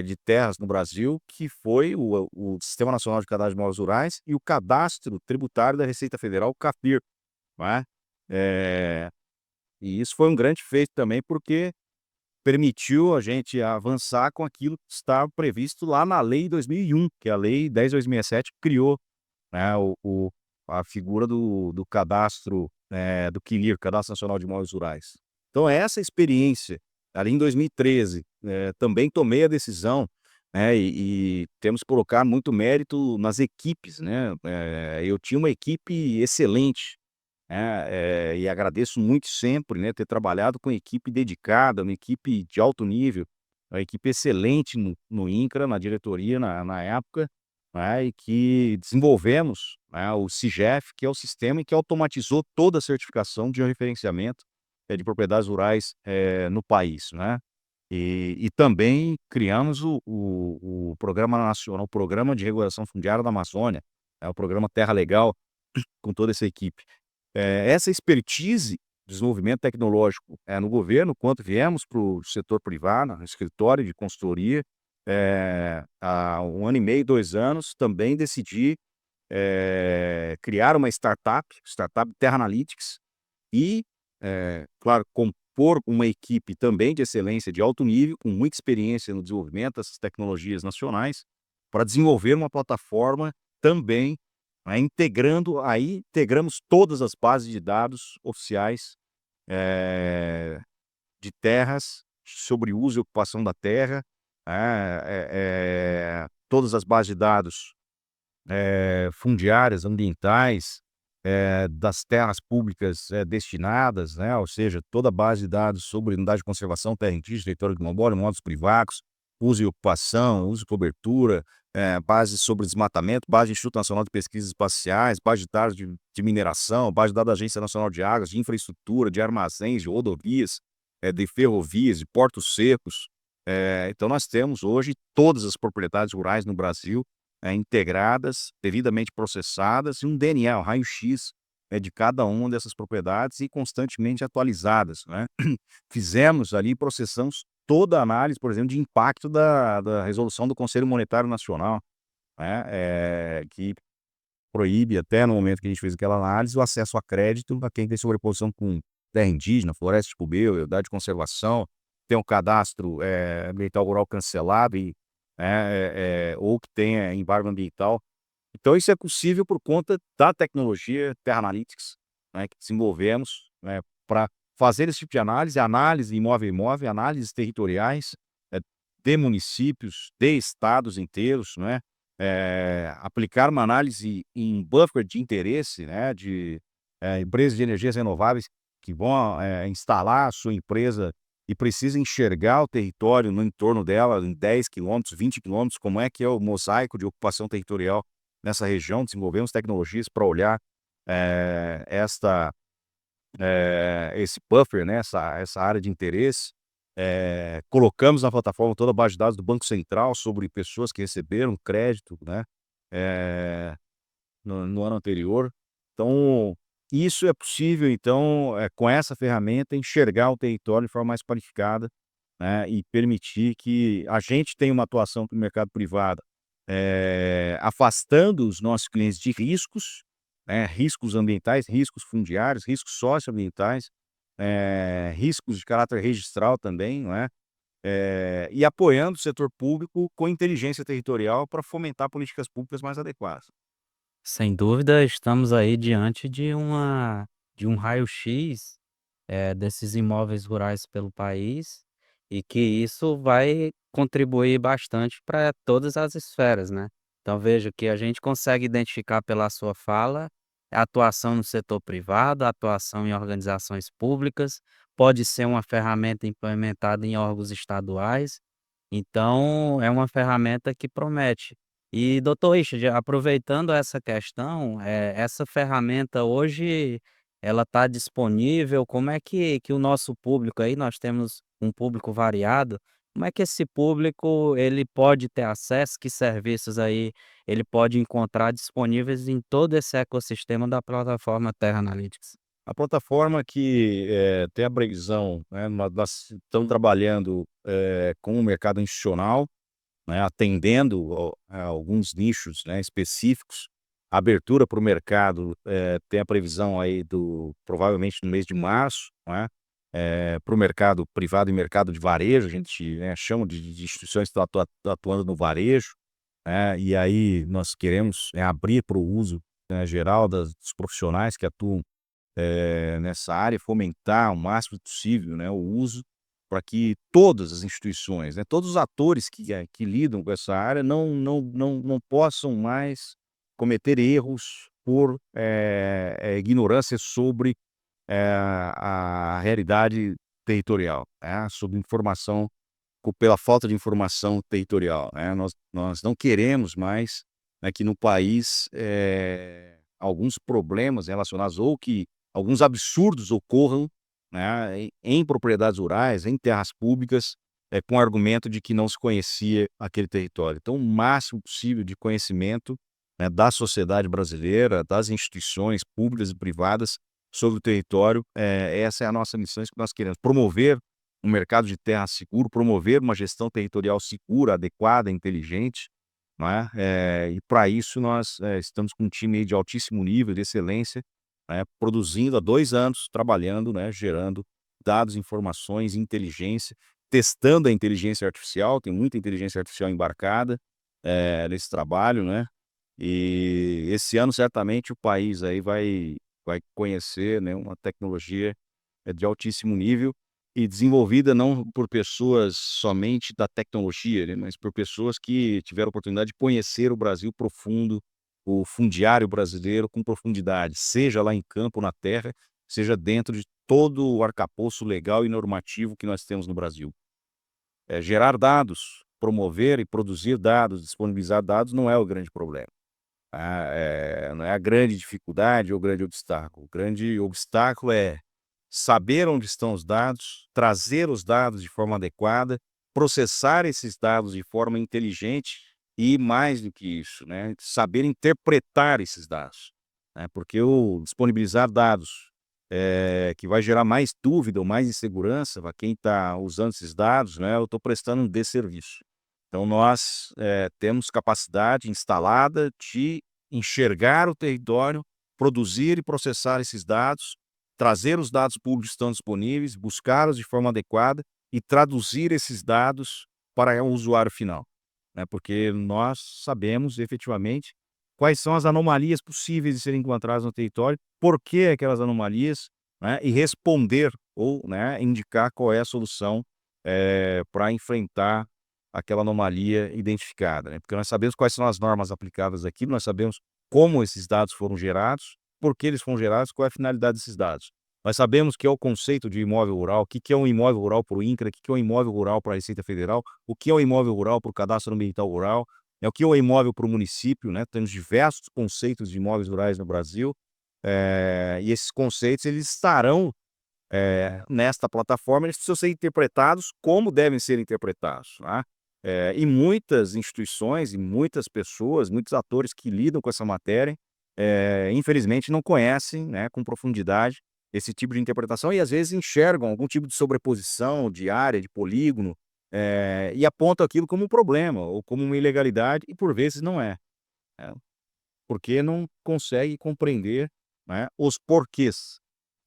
de terras no Brasil, que foi o Sistema Nacional de Cadastro de Imóveis Rurais e o Cadastro Tributário da Receita Federal, o CAFIR, não é. Eh, e isso foi um grande feito também, porque permitiu a gente avançar com aquilo que estava previsto lá na lei 2001, que é a lei 10.067 que criou, né, a figura do cadastro, do CNIR, Cadastro Nacional de Imóveis Rurais. Então essa experiência, ali em 2013, também tomei a decisão, né, e temos que colocar muito mérito nas equipes, né, eu tinha uma equipe excelente, né, e agradeço muito sempre, né, ter trabalhado com equipe dedicada, uma equipe de alto nível, uma equipe excelente no INCRA, na diretoria na época, né, e que desenvolvemos, né, o CIGEF, que é o sistema que automatizou toda a certificação de referenciamento, de propriedades rurais, no país, né. E também criamos o programa nacional, o Programa de Regulação Fundiária da Amazônia, o programa Terra Legal, com toda essa equipe. Essa expertise, desenvolvimento tecnológico, no governo, quanto viemos para o setor privado, no escritório de consultoria, há 1 ano e meio, 2 anos, também decidi, criar uma startup Terra Analytics e, claro, compor uma equipe também de excelência de alto nível, com muita experiência no desenvolvimento dessas tecnologias nacionais, para desenvolver uma plataforma também, né, integramos todas as bases de dados oficiais, eh, de terras, sobre uso e ocupação da terra, todas as bases de dados, fundiárias, ambientais, das terras públicas, destinadas, né, ou seja, toda a base de dados sobre unidade de conservação, terra indígena, território quilombola, modos privados, uso e ocupação, uso e cobertura, base sobre desmatamento, base do Instituto Nacional de Pesquisas Espaciais, base de dados de mineração, base de dados da Agência Nacional de Águas, de infraestrutura, de armazéns, de rodovias, de ferrovias, de portos secos. Então nós temos hoje todas as propriedades rurais no Brasil, integradas, devidamente processadas e um DNA, um raio-x, de cada uma dessas propriedades e constantemente atualizadas, né. Fizemos ali, processamos toda a análise, por exemplo, de impacto da resolução do Conselho Monetário Nacional, né, que proíbe, até no momento que a gente fez aquela análise, o acesso a crédito a quem tem sobreposição com terra indígena, floresta de Cubeu, unidade de conservação, tem um cadastro, ambiental rural cancelado e, ou que tenha embargo ambiental. Então isso é possível por conta da tecnologia Terra Analytics, né, que desenvolvemos, né, pra fazer esse tipo de análise, análise imóvel a imóvel, análises territoriais, de municípios, de estados inteiros, né, aplicar uma análise em buffer de interesse, né, de, empresas de energias renováveis que vão, instalar a sua empresa e precisa enxergar o território no entorno dela, em 10 quilômetros, 20 quilômetros, como é que é o mosaico de ocupação territorial nessa região. Desenvolvemos tecnologias para olhar, esta esse buffer, né, essa área de interesse. Colocamos na plataforma toda a base de dados do Banco Central sobre pessoas que receberam crédito, né, eh, no ano anterior. Então, isso é possível, então, com essa ferramenta, enxergar o território de forma mais qualificada, né, e permitir que a gente tenha uma atuação para o mercado privado, afastando os nossos clientes de riscos, né, riscos ambientais, riscos fundiários, riscos socioambientais, riscos de caráter registral também, não é? E apoiando o setor público com inteligência territorial para fomentar políticas públicas mais adequadas. Sem dúvida, estamos aí diante de um raio-x, desses imóveis rurais pelo país, e que isso vai contribuir bastante para todas as esferas, né. Então veja que a gente consegue identificar pela sua fala, a atuação no setor privado, a atuação em organizações públicas, pode ser uma ferramenta implementada em órgãos estaduais, então é uma ferramenta que promete. E doutor Richard, aproveitando essa questão, essa ferramenta hoje ela está disponível? Como é que o nosso público aí, nós temos um público variado, como é que esse público ele pode ter acesso, que serviços aí ele pode encontrar disponíveis em todo esse ecossistema da plataforma Terra Analytics? A plataforma que, tem a previsão, né, nós estamos trabalhando, com o mercado institucional, né, atendendo a alguns nichos, né, específicos. A abertura para o mercado, tem a previsão aí do provavelmente no mês de março, né, para o mercado privado e mercado de varejo, a gente, né, chama de instituições que estão atuando no varejo, né, e aí nós queremos, abrir para o uso, né, geral dos profissionais que atuam, nessa área, fomentar o máximo possível, né, o uso, para que todas as instituições, né, todos os atores que lidam com essa área não possam mais cometer erros por, ignorância sobre, a realidade territorial, né, sobre informação pela falta de informação territorial, né. Nós não queremos mais, né, que no país, alguns problemas relacionados ou que alguns absurdos ocorram, né, em propriedades rurais, em terras públicas, com o argumento de que não se conhecia aquele território. Então, o máximo possível de conhecimento, né, da sociedade brasileira, das instituições públicas e privadas sobre o território, essa é a nossa missão, isso que nós queremos, promover um mercado de terra seguro, promover uma gestão territorial segura, adequada, inteligente, não é? E para isso nós, estamos com um time aí de altíssimo nível, de excelência, né, produzindo há 2 anos, trabalhando, né, gerando dados, informações, inteligência, testando a inteligência artificial, tem muita inteligência artificial embarcada, nesse trabalho, né. E esse ano certamente o país aí vai conhecer, né, uma tecnologia, de altíssimo nível e desenvolvida não por pessoas somente da tecnologia, né, mas por pessoas que tiveram a oportunidade de conhecer o Brasil profundo, o fundiário brasileiro com profundidade, seja lá em campo, na terra, seja dentro de todo o arcabouço legal e normativo que nós temos no Brasil. Gerar dados, promover e produzir dados, disponibilizar dados não é o grande problema. Não é a grande dificuldade ou o grande obstáculo. O grande obstáculo é saber onde estão os dados, trazer os dados de forma adequada, processar esses dados de forma inteligente e, mais do que isso, né, saber interpretar esses dados, né, porque o disponibilizar dados, que vai gerar mais dúvida ou mais insegurança para quem está usando esses dados, né, eu estou prestando um desserviço. Então nós, temos capacidade instalada de enxergar o território, produzir e processar esses dados, trazer os dados públicos que estão disponíveis, buscá-los de forma adequada e traduzir esses dados para o usuário final, né, porque nós sabemos efetivamente quais são as anomalias possíveis de serem encontradas no território, por que aquelas anomalias, né, e responder ou, né, indicar qual é a solução, para enfrentar aquela anomalia identificada, né, porque nós sabemos quais são as normas aplicadas àquilo, nós sabemos como esses dados foram gerados, por que eles foram gerados, qual é a finalidade desses dados. Nós sabemos que é o conceito de imóvel rural, o que que é um imóvel rural para o INCRA, o que que é um imóvel rural para a Receita Federal, o que é um imóvel rural para o Cadastro Ambiental Rural, o que é um imóvel para o município, né, temos diversos conceitos de imóveis rurais no Brasil, e esses conceitos eles estarão, nesta plataforma, eles precisam ser interpretados como devem ser interpretados, né. E muitas instituições e muitas pessoas, muitos atores que lidam com essa matéria, infelizmente não conhecem, né, com profundidade esse tipo de interpretação e às vezes enxergam algum tipo de sobreposição de área, de polígono, e apontam aquilo como um problema ou como uma ilegalidade e por vezes não é, né, porque não consegue compreender, né, os porquês,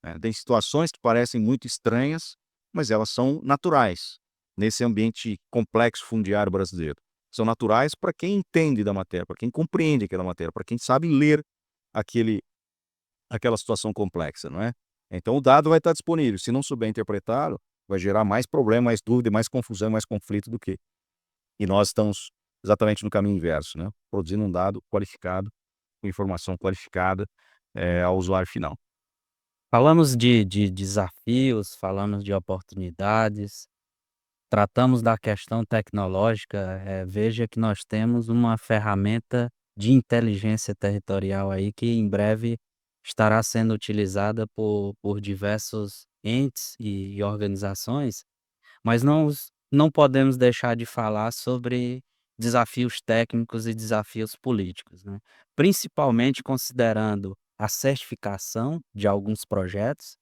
né. Tem situações que parecem muito estranhas, mas elas são naturais nesse ambiente complexo fundiário brasileiro. São naturais para quem entende da matéria, para quem compreende aquela matéria, para quem sabe ler aquele aquela situação complexa, não é? Então o dado vai estar disponível, se não souber interpretá-lo, vai gerar mais problema, mais dúvida, mais confusão, mais conflito do que. E nós estamos exatamente no caminho inverso, né, produzindo um dado qualificado, com informação qualificada, ao usuário final. Falamos de desafios, falamos de oportunidades, tratamos da questão tecnológica, veja que nós temos uma ferramenta de inteligência territorial aí que em breve estará sendo utilizada por diversos entes e organizações, mas não podemos deixar de falar sobre desafios técnicos e desafios políticos, né. Principalmente considerando a certificação de alguns projetos,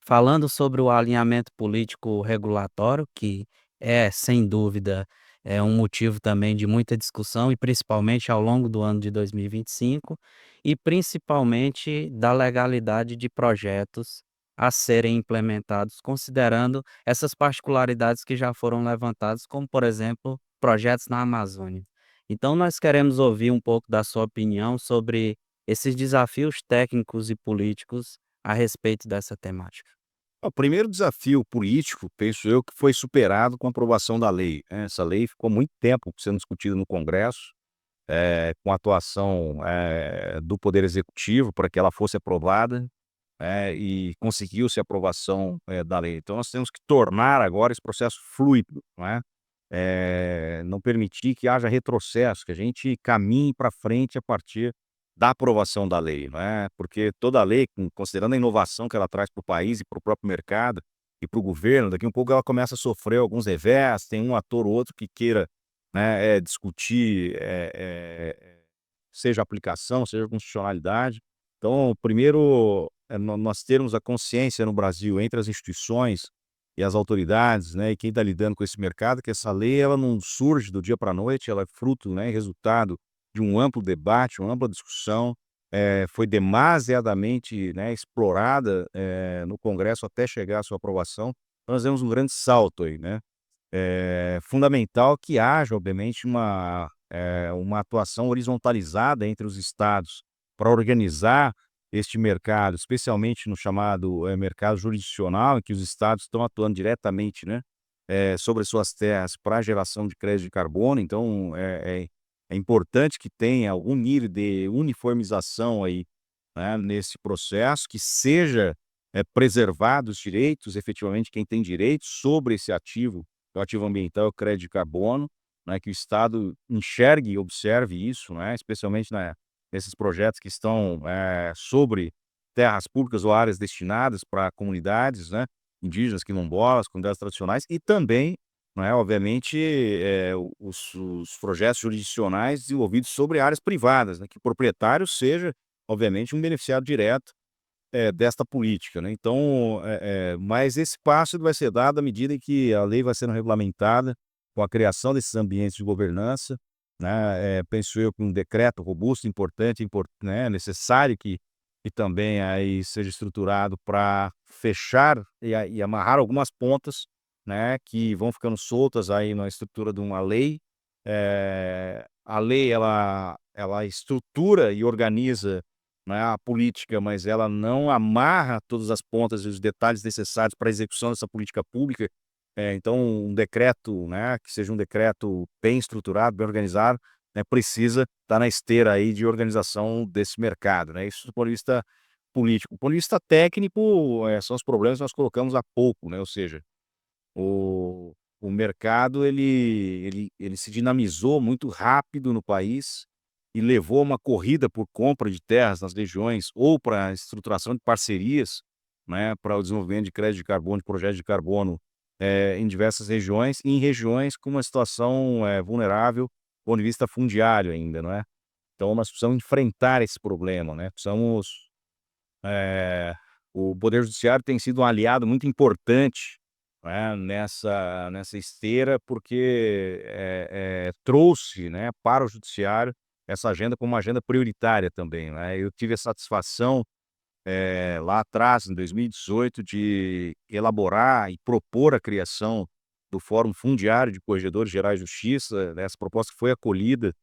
falando sobre o alinhamento político regulatório, que é, sem dúvida, é um motivo também de muita discussão e principalmente ao longo do ano de 2025, e principalmente da legalidade de projetos a serem implementados, considerando essas particularidades que já foram levantadas, como, por exemplo, projetos na Amazônia. Então, nós queremos ouvir um pouco da sua opinião sobre esses desafios técnicos e políticos a respeito dessa temática. O primeiro desafio político, penso eu, que foi superado com a aprovação da lei, né, essa lei ficou muito tempo sendo discutida no Congresso, com a atuação, do Poder Executivo para que ela fosse aprovada, e conseguiu-se a aprovação, da lei. Então nós temos que tornar agora esse processo fluido, não é? Não permitir que haja retrocesso, que a gente caminhe para frente a partir da aprovação da lei, não é? Porque toda lei, considerando a inovação que ela traz para o país e para o próprio mercado e para o governo, daqui a um pouco ela começa a sofrer alguns revés, tem um ator ou outro que queira, né, discutir, seja aplicação, seja constitucionalidade. Então, primeiro, nós termos a consciência no Brasil, entre as instituições e as autoridades, né, e quem está lidando com esse mercado, que essa lei ela não surge do dia para a noite, ela é fruto, né, resultado de um amplo debate, uma ampla discussão, foi demasiadamente, né, explorada, no Congresso até chegar à sua aprovação. Então nós demos um grande salto aí, né. É fundamental que haja, obviamente, uma atuação horizontalizada entre os estados para organizar este mercado, especialmente no chamado, mercado jurisdicional, em que os estados estão atuando diretamente, né, sobre as suas terras para a geração de crédito de carbono. Então, é importante que tenha algum nível de uniformização aí, né, nesse processo, que seja, preservado os direitos, efetivamente, quem tem direitos sobre esse ativo, o ativo ambiental é o crédito de carbono, né, que o Estado enxergue e observe isso, né, especialmente nesses projetos que estão, sobre terras públicas ou áreas destinadas para comunidades, né, indígenas, quilombolas, comunidades tradicionais e também, né, obviamente, os projetos jurisdicionais desenvolvidos sobre áreas privadas, né, que o proprietário seja, obviamente, um beneficiado direto, desta política, né. Então, mas esse passo ele vai ser dado à medida em que a lei vai sendo regulamentada, com a criação desses ambientes de governança, né, penso eu que um decreto robusto, importante, né, necessário que também aí seja estruturado para fechar e amarrar algumas pontas, né, que vão ficando soltas aí na estrutura de uma lei. A lei ela estrutura e organiza, né, a política, mas ela não amarra todas as pontas e os detalhes necessários para a execução dessa política pública. Então um decreto, né, que seja um decreto bem estruturado, bem organizado, né, precisa estar na esteira aí de organização desse mercado, né, isso do ponto de vista político. Do ponto de vista técnico, são os problemas que nós colocamos há pouco, né, ou seja, o mercado ele se dinamizou muito rápido no país e levou a uma corrida por compra de terras nas regiões ou para a estruturação de parcerias, né, para o desenvolvimento de crédito de carbono, de projetos de carbono, em diversas regiões e em regiões com uma situação, vulnerável do ponto de vista fundiário ainda, não é. Então nós precisamos enfrentar esse problema, né, precisamos, eh, o poder judiciário tem sido um aliado muito importante, né, nessa esteira, porque, trouxe, né, para o judiciário essa agenda como uma agenda prioritária também, né. Eu tive a satisfação, lá atrás, em 2018, de elaborar e propor a criação do Fórum Fundiário de Corregedores Gerais de Justiça, né, essa proposta foi acolhida,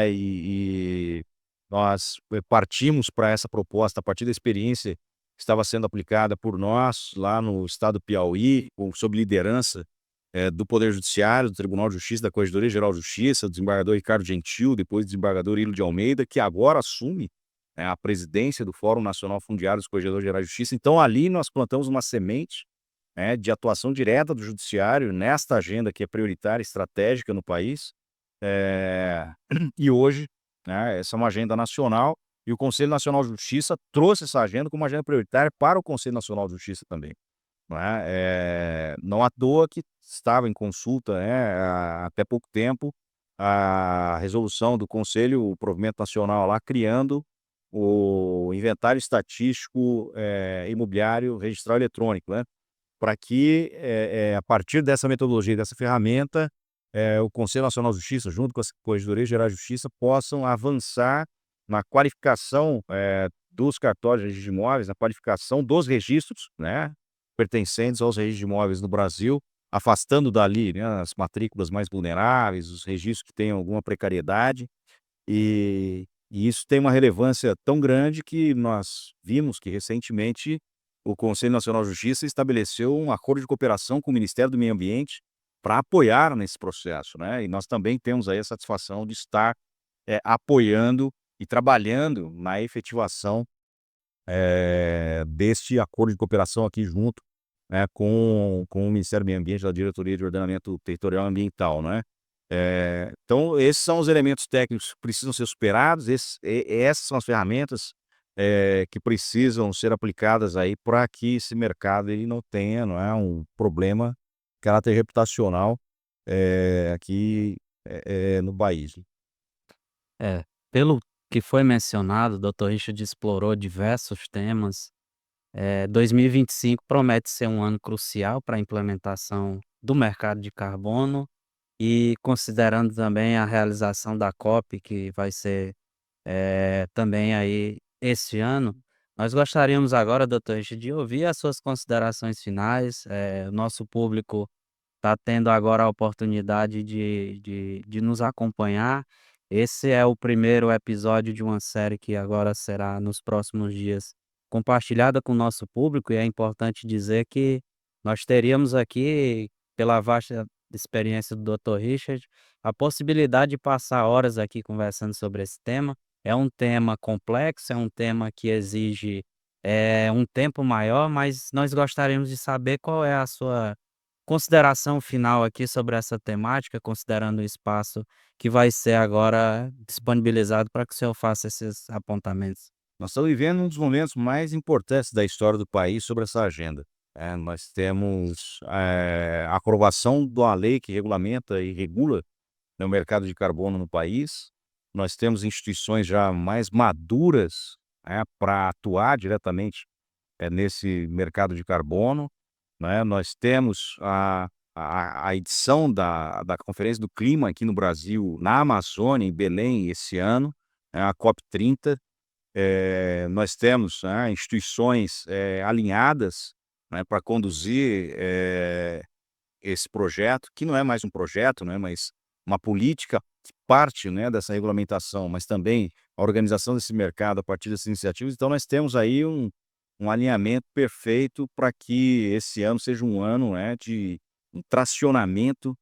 e nós, partimos para essa proposta a partir da experiência que estava sendo aplicada por nós lá no estado do Piauí, sob liderança, do Poder Judiciário, do Tribunal de Justiça, da Corregedoria Geral de Justiça, do desembargador Ricardo Gentil, depois do desembargador Ilo de Almeida, que agora assume, né, a presidência do Fórum Nacional Fundiário dos Corregedores Gerais de Justiça. Então ali nós plantamos uma semente, né, de atuação direta do judiciário nesta agenda que é prioritária, estratégica no país, eh, e hoje, né, essa é uma agenda nacional e o Conselho Nacional de Justiça trouxe essa agenda como uma agenda prioritária para o Conselho Nacional de Justiça também, não é. Não à toa que estava em consulta, né, até pouco tempo, a resolução do conselho, o provimento nacional lá criando o inventário estatístico, imobiliário registral eletrônico, né. Para que, a partir dessa metodologia, dessa ferramenta, o Conselho Nacional de Justiça, junto com as Corregedorias Gerais de Justiça, possam avançar na qualificação, dos cartórios de registro de imóveis, na qualificação dos registros, né, pertencentes aos registros de imóveis no Brasil, afastando dali, né, as matrículas mais vulneráveis, os registros que tenham alguma precariedade, e isso tem uma relevância tão grande que nós vimos que recentemente o Conselho Nacional de Justiça estabeleceu um acordo de cooperação com o Ministério do Meio Ambiente para apoiar nesse processo, né, e nós também temos aí a satisfação de estar, apoiando e trabalhando na efetivação, deste acordo de cooperação aqui junto, né, com o Ministério do Meio Ambiente, da Diretoria de Ordenamento Territorial e Ambiental, né. Então esses são os elementos técnicos que precisam ser superados, essas são as ferramentas, que precisam ser aplicadas aí para que esse mercado ele não tenha, não é, um problema de caráter reputacional, aqui, no país. É, pelo que foi mencionado, o Dr. Richard explorou diversos temas. 2025 promete ser um ano crucial para a implementação do mercado de carbono e considerando também a realização da COP, que vai ser, também aí esse ano, nós gostaríamos agora, doutor Richard, de ouvir as suas considerações finais. O nosso público está tendo agora a oportunidade de nos acompanhar. Esse é o primeiro episódio de uma série que agora será nos próximos dias compartilhada com o nosso público, e é importante dizer que nós teríamos aqui, pela vasta da experiência do Dr. Richard, a possibilidade de passar horas aqui conversando sobre esse tema. É um tema complexo, é um tema que exige, um tempo maior, mas nós gostaríamos de saber qual é a sua consideração final aqui sobre essa temática, considerando o espaço que vai ser agora disponibilizado para que o senhor faça esses apontamentos. Nós estamos vivendo um dos momentos mais importantes da história do país sobre essa agenda. Nós temos a aprovação de uma lei que regulamenta e regula, né, o mercado de carbono no país. Nós temos instituições já mais maduras, para atuar diretamente, nesse mercado de carbono, né. Nós temos a edição da Conferência do Clima aqui no Brasil, na Amazônia, em Belém, esse ano, a COP30. Nós temos, instituições, alinhadas, né, para conduzir, esse projeto, que não é mais um projeto, né, mas uma política que parte, né, dessa regulamentação, mas também a organização desse mercado a partir dessas iniciativas. Então nós temos aí um alinhamento perfeito para que esse ano seja um ano, né, de um tracionamento,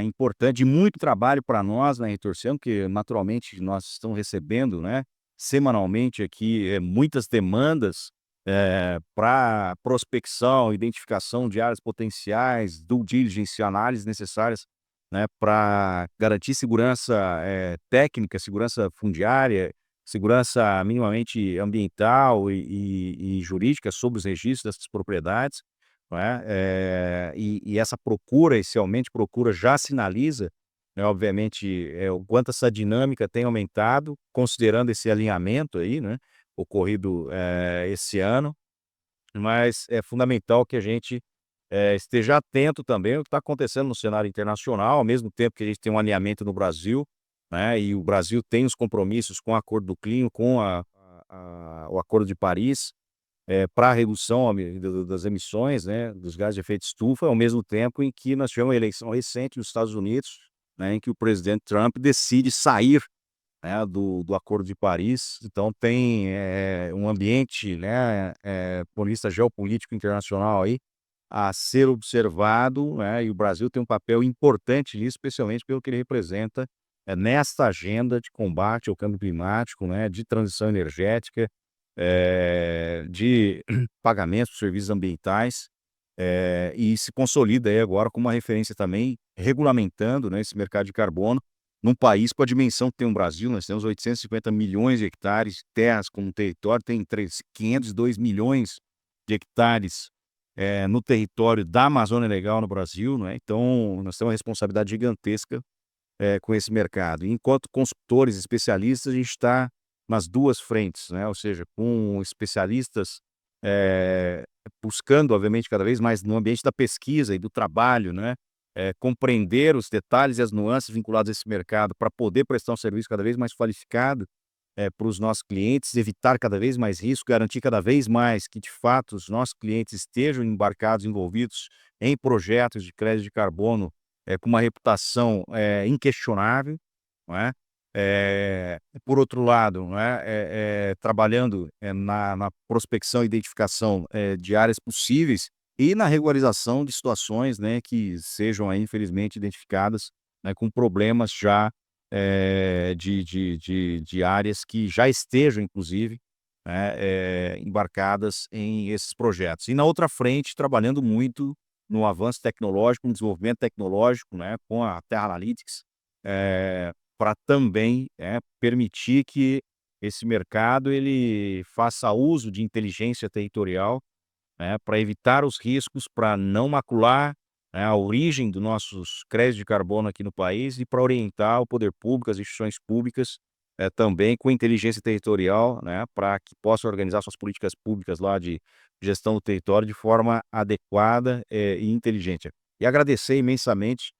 importante, de muito trabalho para nós na Retorsiano, que naturalmente nós estamos recebendo, né, semanalmente aqui, muitas demandas, para prospecção, identificação de áreas potenciais, due diligence, análise necessárias, né, para garantir segurança, técnica, segurança fundiária, segurança minimamente ambiental e jurídica sobre os registros dessas propriedades, não é. E essa procura, esse aumento de procura já sinaliza, né, obviamente, o quanto essa dinâmica tem aumentado, considerando esse alinhamento aí, né, ocorrido, esse ano. Mas é fundamental que a gente, esteja atento também ao que está acontecendo no cenário internacional, ao mesmo tempo que a gente tem um alinhamento no Brasil, né, e o Brasil tem os compromissos com o Acordo do Clima, com o Acordo de Paris, para a redução das emissões, né, dos gases de efeito estufa, ao mesmo tempo em que nós tivemos uma eleição recente nos Estados Unidos, né, em que o presidente Trump decide sair, né, do Acordo de Paris. Então tem, um ambiente, né, política geopolítico internacional aí a ser observado, né, e o Brasil tem um papel importante nisso, especialmente pelo que ele representa, nesta agenda de combate ao câmbio climático, né, de transição energética, de pagamento de serviços ambientais, e se consolida aí agora como uma referência também regulamentando, né, esse mercado de carbono, num país com a dimensão que tem o Brasil. Nós temos 850 milhões de hectares de terras como território, tem 502 milhões de hectares, no território da Amazônia Legal no Brasil, não é. Então nós temos uma responsabilidade gigantesca, com esse mercado. E enquanto consultores, especialistas, a gente está nas 2 frentes, né, ou seja, com especialistas, eh, buscando, obviamente, cada vez mais no ambiente da pesquisa e do trabalho, né, compreender os detalhes e as nuances vinculados a esse mercado para poder prestar um serviço cada vez mais qualificado, para os nossos clientes, evitar cada vez mais risco, garantir cada vez mais que, de fato, os nossos clientes estejam embarcados, envolvidos em projetos de crédito de carbono, com uma reputação, inquestionável, não é. Por outro lado, não é, trabalhando, na prospecção e identificação, de áreas possíveis e na regularização de situações, né, que sejam aí infelizmente identificadas, né, com problemas já, de áreas que já estejam inclusive, né, embarcadas em esses projetos. E na outra frente, trabalhando muito no avanço tecnológico, no desenvolvimento tecnológico, né, com a Terra Analytics, para também, permitir que esse mercado ele faça uso de inteligência territorial, né, para evitar os riscos, para não macular, né, a origem dos nossos créditos de carbono aqui no país e para orientar o poder público, as instituições públicas, também com inteligência territorial, né, para que possam organizar suas políticas públicas lá de gestão do território de forma adequada, e inteligente. E agradecer imensamente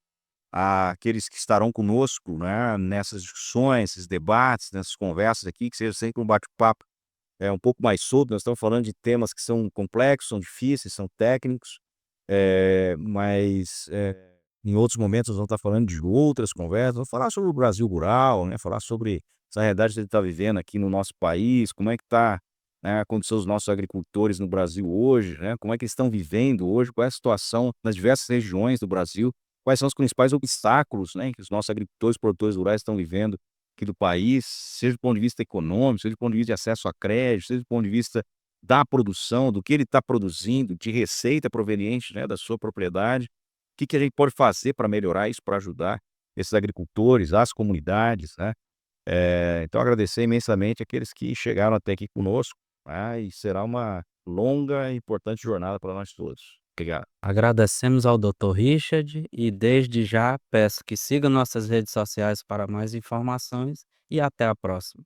àqueles que estarão conosco, né, nessas discussões, esses debates, nessas conversas aqui, que seja sempre um bate-papo um pouco mais solto. Nós estamos falando de temas que são complexos, são difíceis, são técnicos, mas, em outros momentos nós vamos estar falando de outras conversas, vamos falar sobre o Brasil rural, né, falar sobre essa realidade que a gente está vivendo aqui no nosso país, como é que está, né, a condição dos nossos agricultores no Brasil hoje, né, como é que eles estão vivendo hoje, qual é a situação nas diversas regiões do Brasil, quais são os principais obstáculos, né, que os nossos agricultores, produtores rurais estão vivendo aqui do país, seja do ponto de vista econômico, seja do ponto de vista de acesso a crédito, seja do ponto de vista da produção, do que ele está produzindo, de receita proveniente, né, da sua propriedade. O que que a gente pode fazer para melhorar isso, para ajudar esses agricultores, as comunidades, né. Então agradecer imensamente aqueles que chegaram até aqui conosco, tá, e será uma longa e importante jornada para nós todos. Obrigado. Agradecemos ao Dr. Richard e desde já peço que siga nossas redes sociais para mais informações e até a próxima.